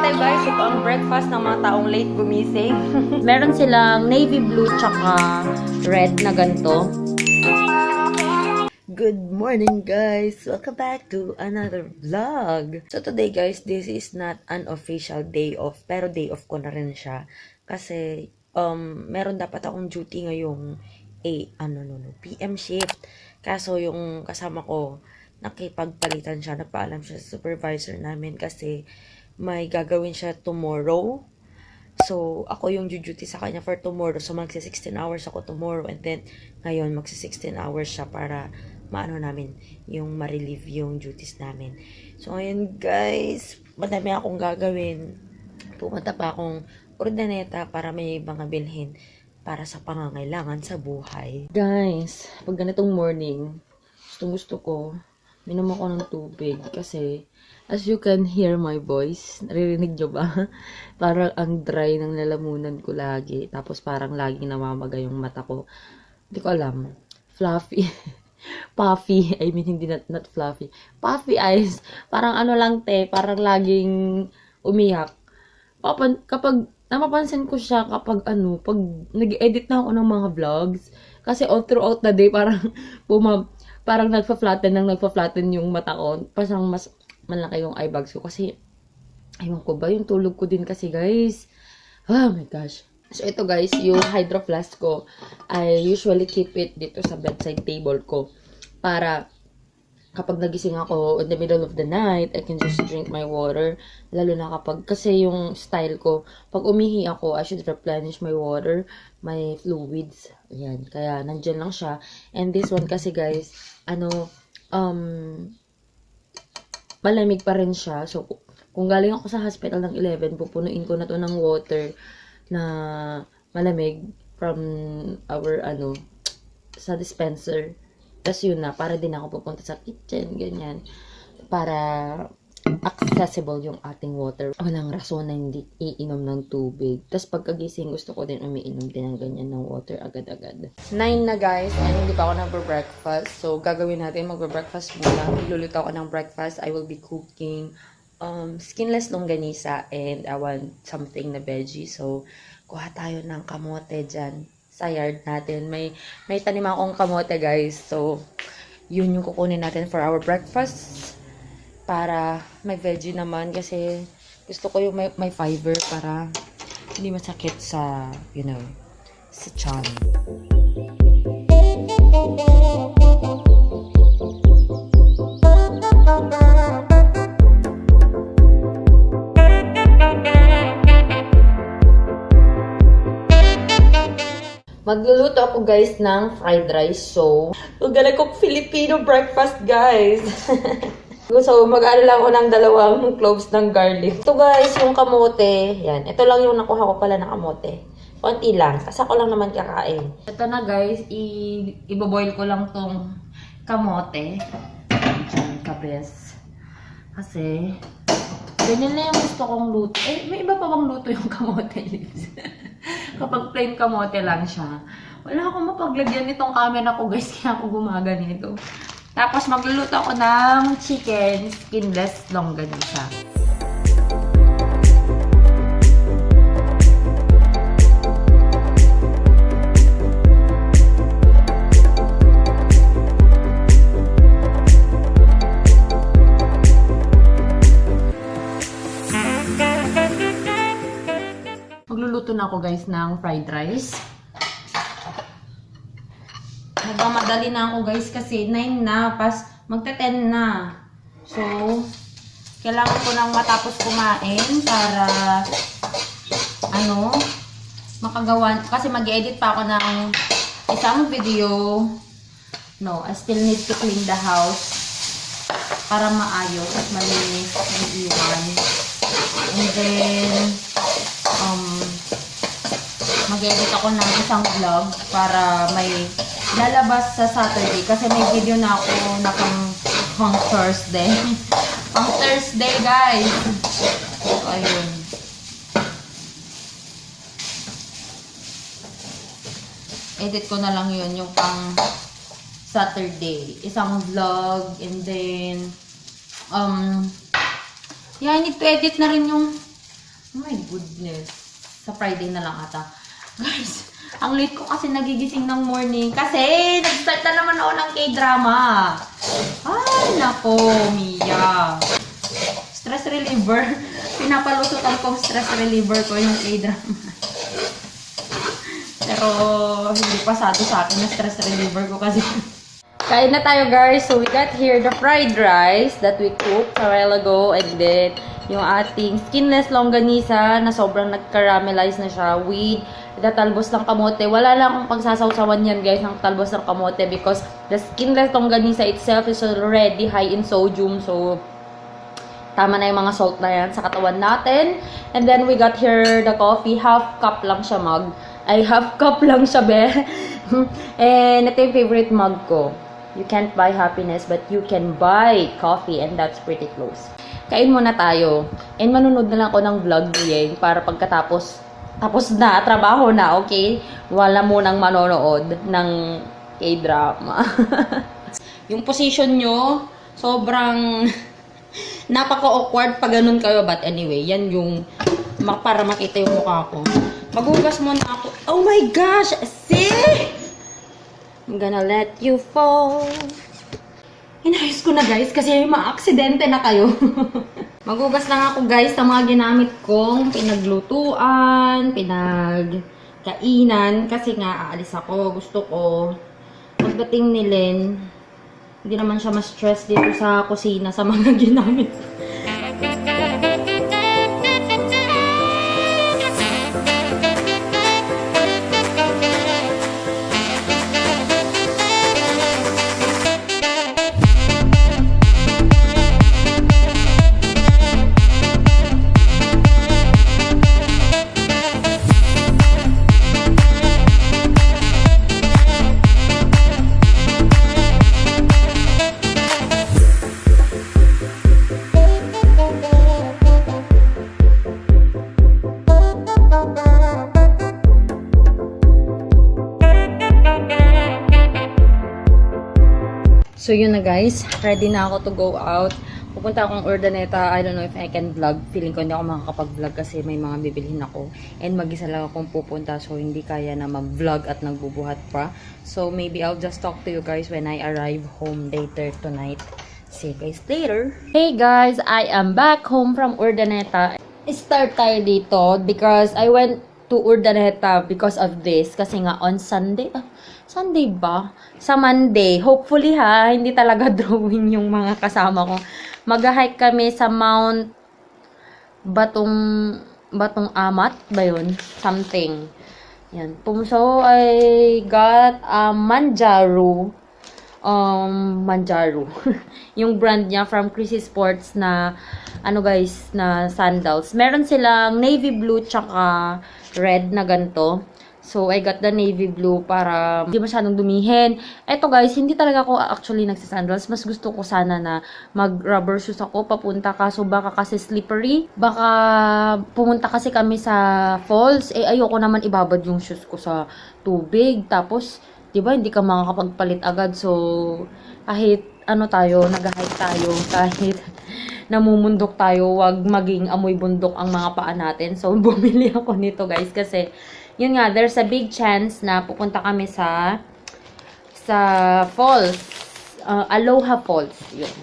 tayo guys, ito ang breakfast ng mga taong late gumising. Meron silang navy blue tsaka red na ganito. Good morning guys! Welcome back to another vlog! So today guys, this is not an official day off, pero day off ko na rin siya. Kasi, meron dapat akong duty ngayong PM shift. Kaso yung kasama ko, nakipagpalitan siya, nagpaalam siya sa supervisor namin kasi may gagawin siya tomorrow. So, ako yung duty sa kanya for tomorrow. So, magsi-16 hours ako tomorrow. And then, ngayon, magsi-16 hours siya para maano namin, yung ma-relieve yung duties namin. So, ngayon guys, madami akong gagawin. Pumunta pa akong Urdaneta para may mga bilhin para sa pangangailangan sa buhay. Guys, pag ganitong morning, gusto ko, minom ako ng tubig kasi as you can hear my voice, naririnig nyo ba? Parang ang dry ng lalamunan ko lagi. Tapos parang laging namamaga yung mata ko. Hindi ko alam. Fluffy. Puffy. I mean, hindi not fluffy. Puffy eyes. Parang ano lang parang laging umiyak. Kapag napapansin ko siya pag nag-edit na ako ng mga vlogs. Kasi all throughout the day, parang nagpa-flatten yung mata ko. Parang mas malaki yung eye bags ko. Kasi, ayun ko ba, yung tulog ko din kasi guys. Oh my gosh. So, ito guys, yung hydro flask ko, I usually keep it dito sa bedside table ko. Para, kapag nagising ako in the middle of the night, I can just drink my water. Lalo na kasi yung style ko, pag umihi ako, I should replenish my water, my fluids. Ayan, kaya nandyan lang siya. And this one kasi guys, malamig pa rin siya. So, kung galing ako sa hospital ng 11, pupunuin ko na to ng water na malamig from our, sa dispenser. Tapos yun na, para din ako pupunta sa kitchen, ganyan. Para accessible yung ating water. Walang rason na hindi iinom ng tubig. Tapos pagkagising, gusto ko din umiinom din ng ganyan ng water agad-agad. 9 na guys, and hindi pa ako nagbe-breakfast. So, gagawin natin, magbe-breakfast muna. Magluluto ako ng breakfast. I will be cooking skinless longganisa and I want something na veggie. So, kuha tayo ng kamote dyan sa yard natin. May tanim akong kamote guys. So, yun yung kukunin natin for our breakfast. Para may veggie naman kasi gusto ko yung may fiber para hindi masakit sa, sa tiyan. Magluluto ako guys ng fried rice. So, we're gonna cook Filipino breakfast guys. So, mag-aral lang ako ng 2 cloves ng garlic. Ito guys, yung kamote. Yan. Ito lang yung nakuha ko pala ng kamote. Konti lang. Kasi ako lang naman kakain. Ito na guys, iboboil ko lang tong kamote. Diyan, kabes. Kasi, ganyan na yung gusto kong luto. May iba pa bang luto yung kamote leaves? Kapag plain kamote lang siya. Wala akong mapaglagyan nitong camera ko guys, kaya ako gumaganito. Tapos magluluto ako ng chicken skinless longganisa. Magluluto na ako guys ng fried rice. Nagmamadali na ako guys kasi 9 na, pas magte-10 na. So, kailangan ko nang matapos kumain para makagawa. Kasi mag-edit pa ako ng isang video. No, I still need to clean the house para maayos at malinis yung iwan. And then, mag-edit ako ng isang vlog para may lalabas sa Saturday kasi may video na ako na pang Thursday. Pang Thursday guys. So, ayun. Edit ko na lang yun yung pang Saturday. Isang vlog and then yeah, I need to edit na rin yung Oh my goodness. Sa Friday na lang ata. Guys, ang late ko kasi nagigising ng morning. Kasi, nag-start na naman ako ng K-drama. Ay, nako, Mia. Stress reliever. Pinapalusutan kong stress reliever ko yung K-drama. Pero, hindi pasado sa akin na stress reliever ko kasi. Kain na tayo, guys. So, we got here the fried rice that we cooked a while ago. And then, yung ating skinless longganisa na sobrang nag-caramelize na siya with the talbos ng kamote. Wala lang akong pagsasawsawan yan, guys, ng talbos ng kamote because the skinless longganisa itself is already high in sodium. So, tama na yung mga salt na yan sa katawan natin. And then, we got here the coffee. Half cup lang siya mug. Ay, half cup lang siya, be. And ito yung favorite mug ko. You can't buy happiness, but you can buy coffee, and that's pretty close. Kain muna tayo. And manunod na lang ako ng vlog ni Yeng para pagkatapos, tapos na, trabaho na, okay? Wala mo nang manonood ng K-drama. Yung position nyo, sobrang napaka-awkward pag ganun kayo. But anyway, yan yung para makita yung mukha ko. Maghugas muna ako. Oh my gosh! See? I'm gonna let you fall. Inayos ko na, guys, kasi ma-aksidente na kayo. Maghugas lang ako, guys, sa mga ginamit kong pinaglutuan, pinagkainan, kasi nga aalis ako. Gusto ko, pagdating ni Len, hindi naman siya ma-stress dito sa kusina sa mga ginamit. So, yun na, guys. Ready na ako to go out. Pupunta akong Urdaneta. I don't know if I can vlog. Feeling ko hindi ako makakapag-vlog kasi may mga bibilhin ako. And mag-isa lang akong pupunta. So, hindi kaya na mag-vlog at nagbubuhat pa. So, maybe I'll just talk to you guys when I arrive home later tonight. See you guys later. Hey, guys. I am back home from Urdaneta. Start tayo dito because I went to Urdaneta because of this. Kasi nga on Sunday... Sunday ba? Sa Monday. Hopefully ha, hindi talaga drawing yung mga kasama ko. Mag-hike kami sa Mount Batong Amat ba yun? Something. Yan. So, I got Manjaro. Manjaro. Yung brand niya from Chrissy Sports na, ano guys, na sandals. Meron silang navy blue tsaka red na ganito. So, I got the navy blue para hindi masyadong dumihin. Eto guys, hindi talaga ako actually nagsasandals. Mas gusto ko sana na mag-rubber shoes ako papunta. Kaso baka kasi slippery. Baka pumunta kasi kami sa falls. Eh, ayoko naman ibabad yung shoes ko sa tubig. Tapos, di ba, hindi ka makakapagpalit agad. So, kahit ano tayo, nag-hike tayo. Kahit namumundok tayo, wag maging amoy bundok ang mga paa natin. So, bumili ako nito guys kasi yun nga, there's a big chance na pupunta kami sa falls. Aloha Falls. Yun.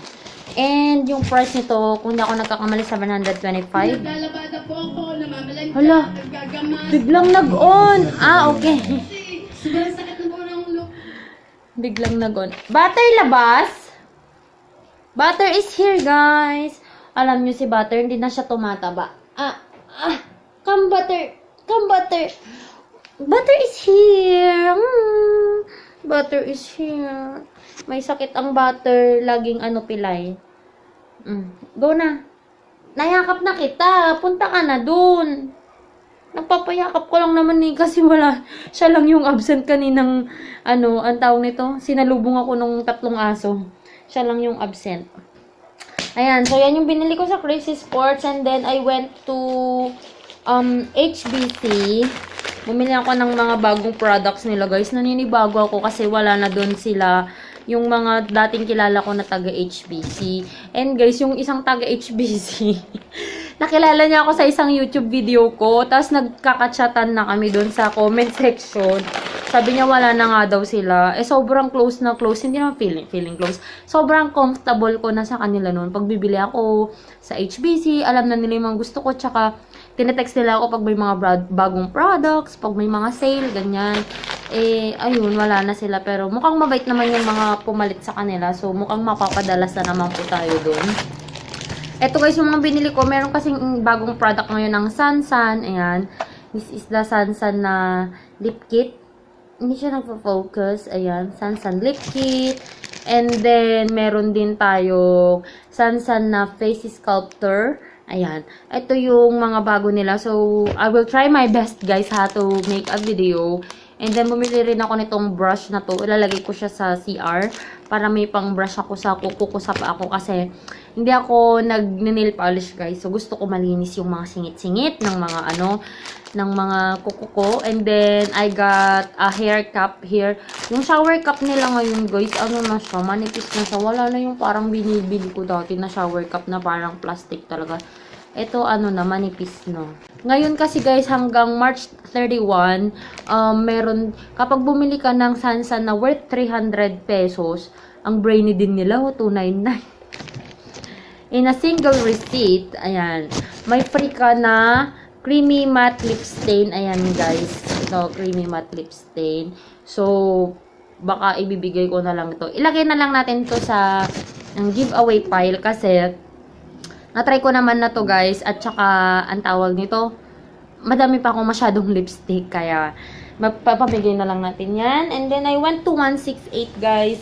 And yung price nito, kung hindi ako nagkakamali, 725. Naglalabada po ako, namamalanta, Hala, naggagaman. biglang nag-on. Ah, okay. Sobrang sakit na po ng ulo. Biglang nag-on. Butter labas. Butter is here, guys. Alam nyo si Butter, hindi na siya tumataba. Come Butter. Come Butter. Butter is here. Butter is here. May sakit ang Butter. Laging pilay. Go na. Nayakap na kita. Punta ka na dun. Nagpapayakap ko lang naman kasi wala. Siya lang yung absent kaninang, ang tawag nito. Sinalubong ako nung 3 aso. Siya lang yung absent. Ayan. So, yan yung binili ko sa Chrissy Sports. And then, I went to HBC. Bumili ako ng mga bagong products nila, guys. Naninibago ako kasi wala na doon sila yung mga dating kilala ko na taga HBC. And guys, yung isang taga HBC Nakilala niya ako sa isang YouTube video ko. Tapos nagkakachatan na kami doon sa comment section. Sabi niya wala na nga daw sila. Eh sobrang close na close. Hindi naman feeling close. Sobrang comfortable ko na sa kanila noon. Pag bibili ako sa HBC, alam na nila yung mga gusto ko. Tsaka tinetext nila ako pag may mga bagong products, pag may mga sale, ganyan. Eh, ayun, wala na sila. Pero mukhang mabait naman yung mga pumalit sa kanila. So, mukhang mapapadalas na naman po tayo doon. Eto guys, yung mga binili ko, meron kasing bagong product ngayon ng Sansan. Ayan. This is the Sansan na lip kit. Hindi siya nagpo-focus. Ayan. Sansan lip kit. And then, meron din tayo Sansan na face sculptor. Ayan. Ito yung mga bago nila. So, I will try my best guys to make a video. And then, bumili rin ako nitong brush na to. Ilalagay ko siya sa CR para may pang brush ako sa kuko ko sa paa ko kasi hindi ako nag-nail polish guys. So, gusto ko malinis yung mga singit-singit ng mga ng mga kuko ko. And then, I got a hair cap here. Yung shower cap nila ngayon guys, na siya, manipis na siya. Wala na yung parang binibili ko dati na shower cap na parang plastic talaga. Ito, na, manipis, no. Ngayon kasi guys, hanggang March 31, meron, kapag bumili ka ng Sansan na worth 300 pesos, ang brainy din nila, 299. In a single receipt, ayan, may free ka na creamy matte lip stain. Ayan guys, ito, creamy matte lip stain. So, baka ibibigay ko na lang ito. Ilagay na lang natin to sa giveaway pile kasi na-try ko naman na to guys. At saka, ang tawag nito, madami pa akong masyadong lipstick. Kaya, magpapamigay na lang natin yan. And then, I went to 168 guys.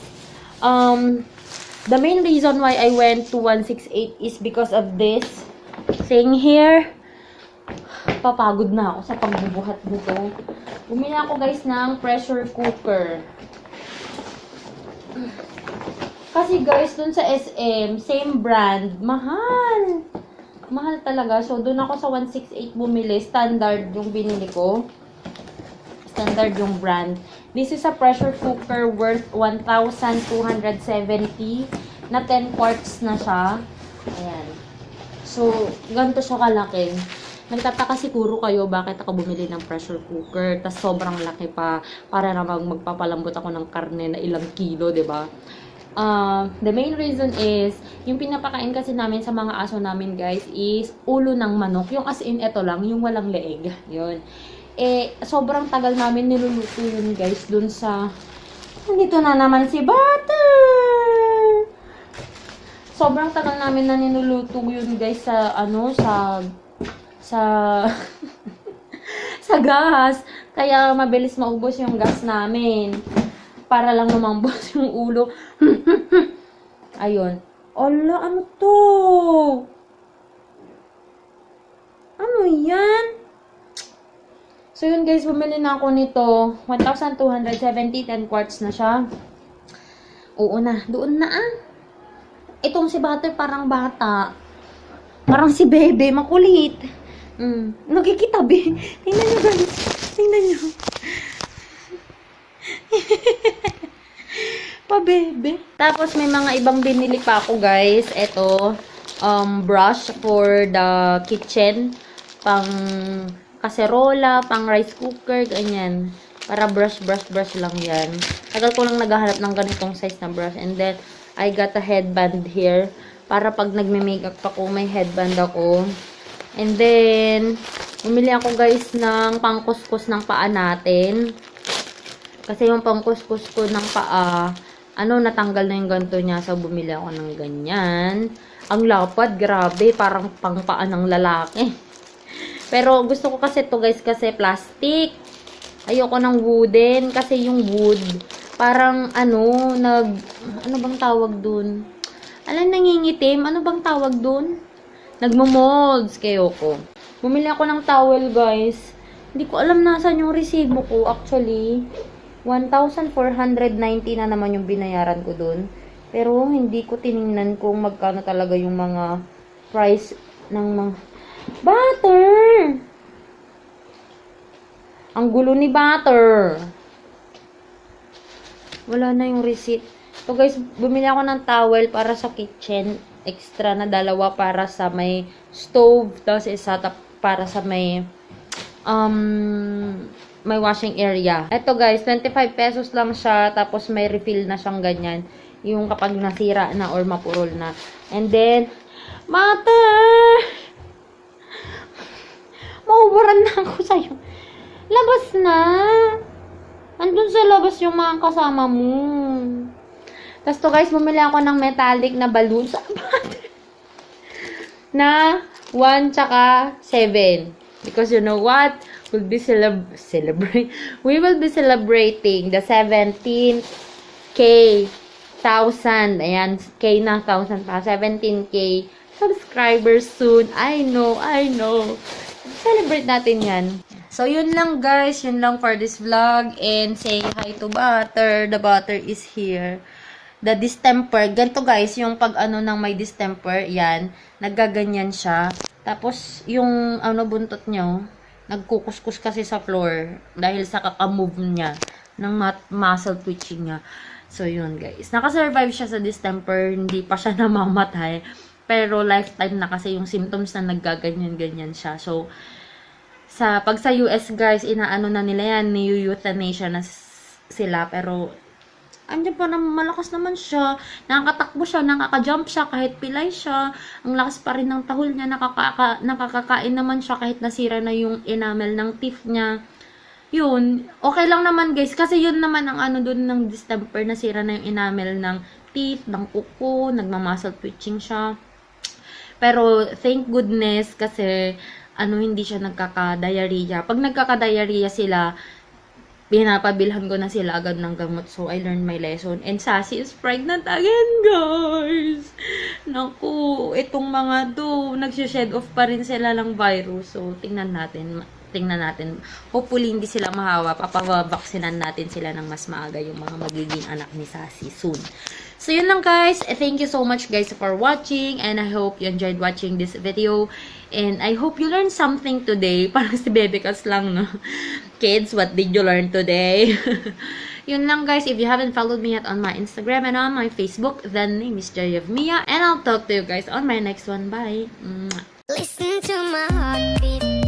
The main reason why I went to 168 is because of this thing here. Papagod na ako sa pagbubuhat nito. Bumili ako guys ng pressure cooker. Kasi guys, dun sa SM, same brand, mahal. Mahal talaga. So, dun ako sa 168 bumili. Standard yung binili ko. Standard yung brand. This is a pressure cooker worth 1,270 na 10 quarts na siya. Ayan. So, ganito siya kalaki. Nagtataka siguro kayo bakit ako bumili ng pressure cooker. Tas sobrang laki pa. Para namang magpapalambot ako ng karne na ilang kilo, 'di ba? The main reason is, yung pinapakain kasi namin sa mga aso namin guys is ulo ng manok. Yung as in, ito lang, yung walang leeg. Yun. Eh, sobrang tagal namin niluluto yun guys dun sa... Nandito na naman si Butter! Sobrang tagal namin na niluluto yun guys sa, sa sa gas. Kaya mabilis maubos yung gas namin. Para lang lumambot yung ulo. Ayun. Ala, ano to? Ano yan? So, yun guys, bumili na ako nito. 1,270, 10 quarts na siya. Oo na, doon na ah. Itong si Butter parang bata. Parang si Bebe, makulit. Nagkikitabi. Tingnan nyo guys. Tingnan nyo. Pabebe. Tapos may mga ibang binili pa ako guys. Ito, brush for the kitchen. Pang kaserola, pang rice cooker, ganyan. Para brush lang yan. Tagal ko lang naghahanap ng ganitong size na brush. And then, I got a headband here. Para pag nagme-makeup ako, may headband ako. And then, bumili ako guys ng pangkuskus ng paa natin. Kasi yung pangkuskus ko ng paa, natanggal na yung ganito niya. So, bumili ako ng ganyan. Ang lapad, grabe. Parang pangpaa ng lalaki. Pero, gusto ko kasi to guys, kasi plastic. Ayoko ng wooden. Kasi yung wood, parang, ano bang tawag dun? Nangingitim. Ano bang tawag dun? Nagmo-molds. Kayo ko. Bumili ako ng towel, guys. Hindi ko alam nasan yung resibo ko, actually. 1,490 na naman yung binayaran ko dun. Pero, hindi ko tiningnan kung magkano talaga yung mga price ng mga... Butter! Ang gulo ni Butter. Wala na yung receipt. So, guys, bumili ako ng towel para sa kitchen. extra na dalawa para sa may stove, tapos isa para sa may may washing area. Ito guys, 25 pesos lang siya, tapos may refill na siyang ganyan. Yung kapag nasira na or mapurol na. And then, mother! Mauburan na ako sa'yo. Labas na! Andun sa labas yung mga kasama mo. Tapos to guys, bumili ako ng metallic na balloons. Na 1 tsaka 7. Because you know what? We will be celebrating the 17K 1,000. Ayan, K na 1,000 pa. 17K subscribers soon. I know. Celebrate natin yan. So, yun lang guys. Yun lang for this vlog. And say hi to Butter. The Butter is here. The distemper. Ganito guys, yung pag ng may distemper, yan. Naggaganyan siya. Tapos, yung buntot nyo, nagkukuskus kasi sa floor. Dahil sa kakamove niya. Ng muscle twitching niya. So, yun guys. Nakasurvive siya sa distemper. Hindi pa siya namamatay. Pero lifetime na kasi yung symptoms na naggaganyan-ganyan siya. So, pag sa US guys, inaano na nila yan, ni-euthanasia na sila. Pero, andyan pa naman, malakas naman siya. Nakakatakbo siya, nakaka-jump siya, kahit pilay siya. Ang lakas pa rin ng tahol niya, nakakakain naman siya kahit nasira na yung enamel ng teeth niya. Yun, okay lang naman guys. Kasi yun naman ang dun ng distemper, nasira na yung enamel ng teeth, ng kuko, nagmamuscle twitching siya. Pero, thank goodness, kasi, hindi siya nagkaka-diarrhea. Pag nagkaka-diarrhea sila, pinapabilhan ko na sila agad ng gamot. So, I learned my lesson. And Sassy is pregnant again, guys. Naku, itong mga to, nagsished off pa rin sila ng virus. So, tingnan natin. Hopefully, hindi sila mahawa. Papavaksinan natin sila ng mas maaga yung mga magiging anak ni Sassy soon. So, yun lang guys. Thank you so much guys for watching. And I hope you enjoyed watching this video. And I hope you learned something today. Parang si Bebe Cats lang, no? Kids, what did you learn today? Yun lang guys. If you haven't followed me yet on my Instagram and on my Facebook, the name is Joy of Mia. And I'll talk to you guys on my next one. Bye! Listen to my heartbeat.